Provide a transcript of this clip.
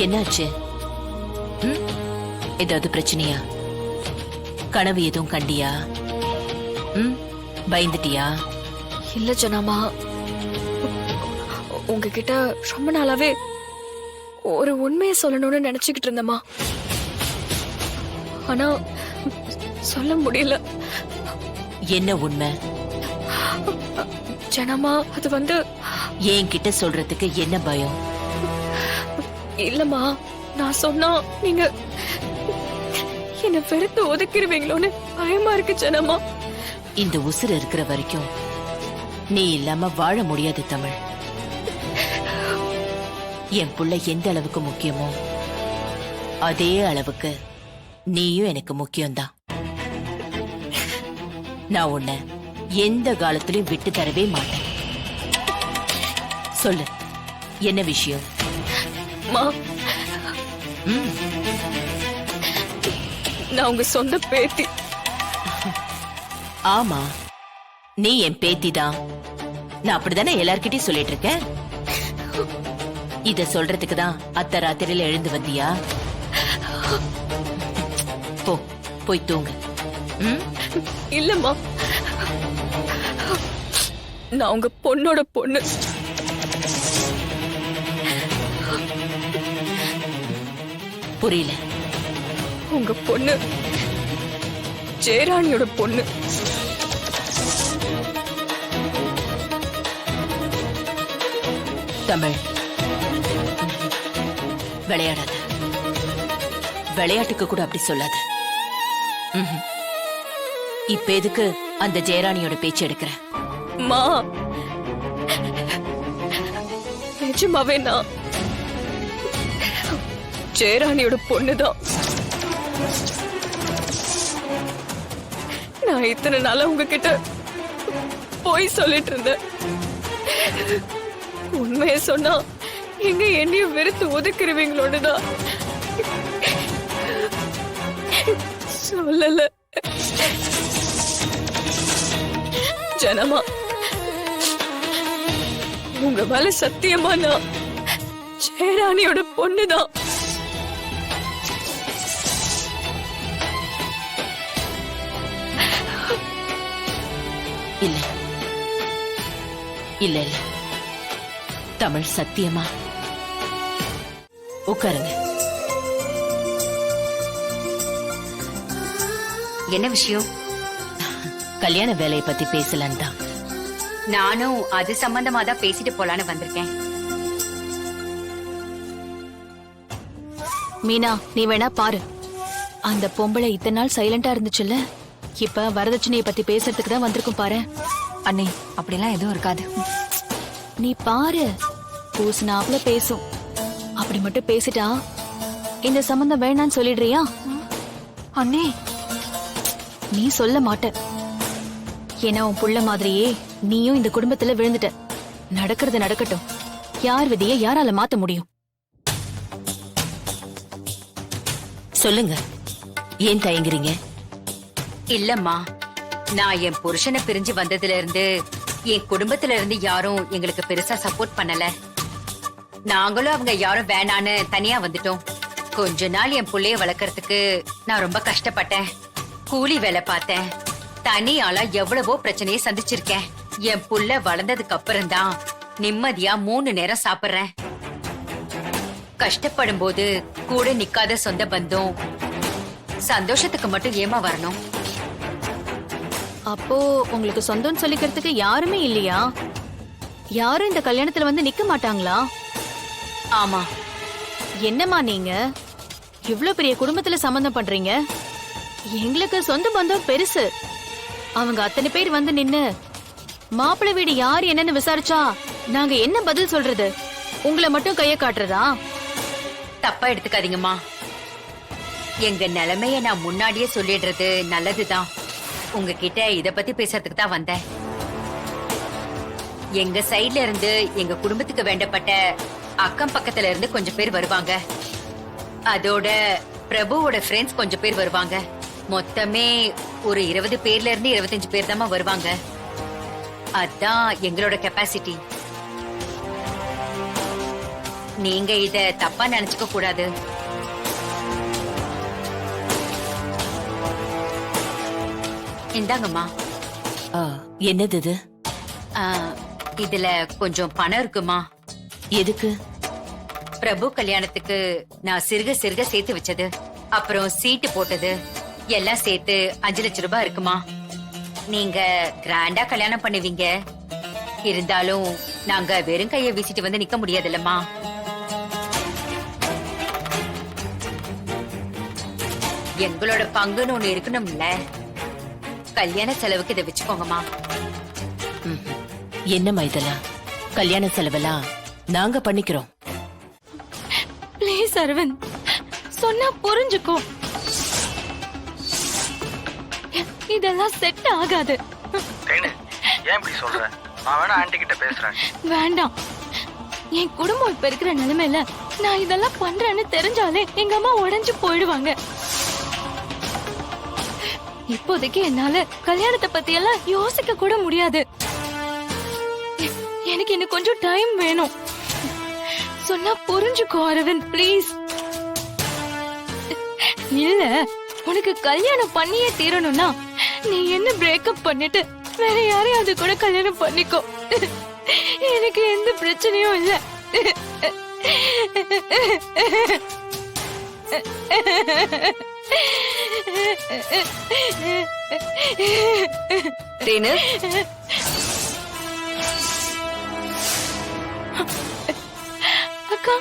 என்னாச்சு? ஏதாவது பிரச்சனையா? கனவு எதுவும் கண்டியா? பயந்துட்டியா? இல்ல ஜனாமா, உங்ககிட்ட ரொம்ப நாளாவே ஒரு உண்மையை சொல்லணும்னு நினைச்சுக்கிட்டு இருந்தம்மா. ஆனா சொல்ல முடியல. என்ன உண்மை? ஜனமா, அது வந்து என்கிட்ட சொல்றதுக்கு என்ன பயம்? இல்லம்மா, நான் சொன்னா நீங்க என்ன வெறுத்து ஒதுக்கிடுவீங்களோன்னு பயமா இருக்கு ஜனமா. இந்த உசுறு இருக்கிற வரைக்கும் நீ இல்லாம வாழ முடியாது தமிழ். என் புள்ள எந்த அளவுக்கு முக்கியமோ அதே அளவுக்கு நீயும் எனக்கு முக்கியம்தான். நான் உன்னை எந்த காலத்திலையும் விட்டு தரவே மாட்டேன். சொல்லு, என்ன விஷயம்? நான் உங்க சொந்த பேத்தி. ஆமா, நீ என் பேத்தி தான். நான் அப்படித்தானே எல்லார்கிட்டயும் சொல்லிட்டு இருக்கேன். இத சொல்றதுக்கு தான் அத்த ராத்திரியில எழுந்து வந்தியா? போ, போய் தூங்கு. இல்லம்மா, நான் உங்க பொண்ணோட பொண்ணு. புரியல. உங்க பொண்ணு ஜெயராணியோட பொண்ணு. தமிழ், விளையாடாத. விளையாட்டுக்கு கூட அப்படி சொல்லாத. இப்ப எதுக்கு அந்த ஜெயராணியோட பேச்சு எடுக்கிற? மா, நிஜமாவே நான் ஜெயராணியோட பொண்ணுதான். நான் இத்தனை நாளா உங்ககிட்ட போய் சொல்லிட்டு இருந்தேன். உண்மையை சொன்னா எங்க என்னையும் வெறுத்து ஒதுக்கிடுவீங்களோடுதான் சொல்லல. ஜனமா, உங்க மேல சத்தியமா நான் ஜெயராணியோட பொண்ணுதான். இல்ல இல்ல இல்ல தமிழ், சத்தியமா. உட்காருங்க. என்ன விஷயம்? கல்யாண வேலையை பத்தி பேசலான்னு தான். நானும் அது சம்பந்தமா தான் பேசிட்டு போலான்னு வந்திருக்கேன். மீனா, நீ வேணா பாரு. அந்த பொம்பளை இத்தனை நாள் சைலண்டா இருந்துச்சுல்ல, இப்ப வரதட்சணையை பத்தி பேசுறதுக்கு தான் வந்திருக்கும் பாரு. அண்ணே, அப்படிலாம் எதுவும் இருக்காது. நீ பாரு, பூசினாப்ல பேசும். அப்படி மட்டும் பேசிட்டா இந்த சம்பந்தம் வேணான்னு சொல்லிடுறியா? அண்ணே, நீ சொல்ல மாட்ட. ஏன்னா உன் புள்ள மாதிரியே நீயும் இந்த குடும்பத்துல விழுந்துட்ட. நடக்கிறது நடக்கட்டும். யார் விதியை யாரால மாத்த முடியும்? சொல்லுங்க, ஏன் தயங்குறீங்க? இல்லம்மா, நான் என் புருஷனை பிரிஞ்சு வந்ததுல இருந்து என் குடும்பத்துல இருந்து யாரும் எங்களுக்கு பெருசா சப்போர்ட் பண்ணல. நாங்களும் அவங்க யாரும் வேணான்னு தனியா வந்துட்டோம். கொஞ்ச நாள் என் புள்ளைய வளர்க்கறதுக்கு நான் ரொம்ப கஷ்டப்பட்டேன். கூலி வேலை பார்த்தேன். தனியால எவ்வளவோ பிரச்சனையை சந்திச்சிருக்கேன். என் புள்ள வளர்ந்ததுக்கு அப்புறம் தான் நிம்மதியா 3 நேரம் சாப்பிடுறேன். கஷ்டப்படும் போது கூட நிக்காத சொந்த பந்தம் சந்தோஷத்துக்கு மட்டும் ஏமா வரணும்? அப்போ உங்களுக்கு சொந்தம் சொல்லிக்கிறதுக்கு யாருமே இல்லையா? யாரும் இந்த கல்யாணத்துல வந்து நிக்க மாட்டாங்களா? ஆமா. என்னம்மா நீங்க இவ்ளோ பெரிய குடும்பத்துல சம்பந்தம் பண்றீங்க? எங்களுக்கு சொந்த பந்தம் பெருசு. அவங்க அத்தனை பேர் வந்து நின்னு மாப்பிள்ளை வீடு யார் என்னன்னு விசாரிச்சா நாங்க என்ன பதில் சொல்றது? உங்களை மட்டும் கைய காட்டுறதா? தப்பா எடுத்துக்காதீங்கம்மா. எங்க நிலைமைய நான் முன்னாடியே சொல்லிடுறது நல்லதுதான். உங்ககிட்ட இத பத்தி பேசுறதுக்கு தான் வந்தேன். எங்க சைட்ல இருந்து எங்க குடும்பத்துக்கு வேண்டப்பட்ட அக்கம் பக்கத்துல இருந்து கொஞ்சம் பேர் வருவாங்க. அதோட பிரபுவோட ஃப்ரெண்ட்ஸ் கொஞ்சம் பேர் வருவாங்க. மொத்தமே ஒரு 20 பேர்ல இருந்து 25 பேர் தான் வருவாங்க. அதான் எங்களோட கெப்பாசிட்டி. நீங்க இத தப்பா நினைச்சுக்க கூடாது. இந்தாங்கம்மா. ஆ, என்னது இது? ஆ, இதுல கொஞ்சம் பணம் இருக்குமா? எதுக்கு? பிரபு கல்யாணத்துக்கு நான் சிறுக சிறுக சேர்த்து வச்சது, அப்புறம் சீட்டு போட்டது எல்லாம் சேர்த்து 5 லட்சம் ரூபாய் இருக்குமா? நீங்க கிராண்டா கல்யாணம் பண்ணுவீங்க, இருந்தாலும் நாங்க வெறும் கைய வீசிட்டு வந்து நிக்க முடியாதுல்லம்மா. எங்களோட பங்குன்னு ஒண்ணு இருக்கணும்ல. கல்யாண செலவுக்கு இதை வச்சுக்கோங்கம்மா. என்னம்மா இதெல்லாம்? கல்யாண செலவெல்லாம் நாங்க பண்ணிக்கிறோம். ப்ளீஸ் அரவிந்த், சொன்னா புரிஞ்சுக்கோ. இதெல்லாம் செட் ஆகாது. ஏன் இப்படி சொல்ற? நான் வேணா ஆன்ட்டி கிட்ட பேசுறேன். வேண்டாம். என் குடும்பம் இப்ப இருக்கிற நிலைமையில நான் இதெல்லாம் பண்றேன்னு தெரிஞ்சாலே எங்க அம்மா உடைஞ்சு போயிடுவாங்க. இப்போதைக்கு என்னால கல்யாணத்தை பத்தி எல்லாம் யோசிக்க கூட முடியாது. எனக்கு இன்னும் கொஞ்சம் டைம் வேணும். சொன்னா புரிஞ்சுக்கோ அரவிந்த், ப்ளீஸ். இல்ல, உனக்கு கல்யாணம் பண்ணியே தீரணும்னா நீ என்ன பிரேக்கப் பண்ணிட்டு வேற யாரையாவது கூட கல்யாணம் பண்ணிக்கோ. எனக்கு எந்த பிரச்சனையும் இல்ல. தேனு, அக்கா,